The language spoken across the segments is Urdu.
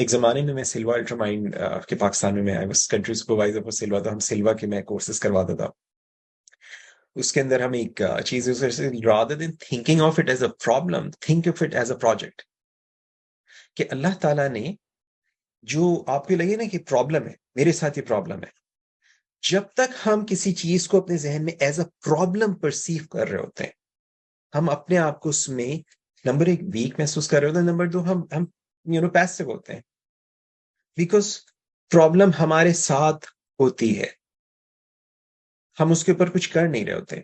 ایک زمانے میں سلوا الٹرامائنڈ کے پاکستان میں I was country supervisor for سلوا، تو ہم سلوا کے میں کورسز کرواتا تھا. اس کے اندر ہم ایک چیز rather than thinking of it as a problem, think of it as a project. کہ اللہ تعالیٰ نے جو آپ کو لگے نا کہ پرابلم ہے، میرے ساتھ یہ پرابلم ہے، جب تک ہم کسی چیز کو اپنے ذہن میں ایز اے پرابلم پرسیو کر رہے ہوتے ہیں، ہم اپنے آپ کو اس میں نمبر ایک ویک محسوس کر رہے ہوتے ہیں، نمبر دو ہم پیسو ہوتے ہیں، بیکاز پرابلم ہمارے ساتھ ہوتی ہے، ہم اس کے اوپر کچھ کر نہیں رہے ہوتے.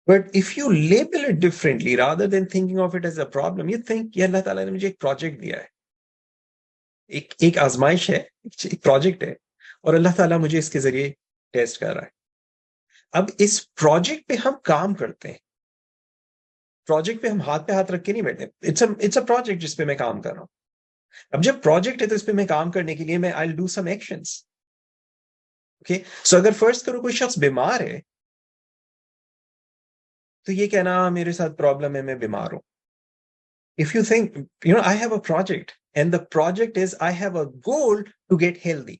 But if you label it differently rather than thinking of it as a problem, you think یہ اللہ تعالیٰ نے مجھے ایک پروجیکٹ دیا ہے، ایک آزمائش ہے، ایک پروجیکٹ ہے، اور اللہ تعالیٰ مجھے اس کے ذریعے ٹیسٹ کر رہا ہے. اب اس پروجیکٹ پہ ہم کام کرتے ہیں، پروجیکٹ پہ ہم ہاتھ رکھ کے نہیں بیٹھتے. اٹس اے پروجیکٹ جس پہ میں کام کر رہا ہوں. اب جب پروجیکٹ ہے تو اس پہ میں کام کرنے کے لیے میں I do some actions. Okay, so اگر فرض کرو کوئی شخص بیمار ہے تو یہ کہنا میرے ساتھ پرابلم ہے، میں بیمار ہوں. If you think, I have a project and the project is I have a goal to get healthy.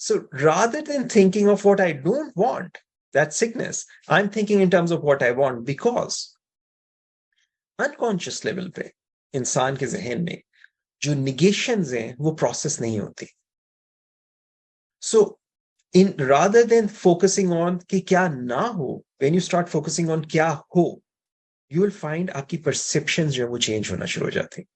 So rather than thinking of what I don't want, that sickness, I'm thinking in terms of what I want, because unconscious level پہ انسان کے ذہن میں جو نیگیشنز ہیں وہ پروسیس نہیں ہوتی. So rather than focusing on کہ کیا نہ ہو, when you start focusing on کیا ہو, you will find آپ کی perceptions جو ہے وہ چینج ہونا شروع ہو جاتی ہیں.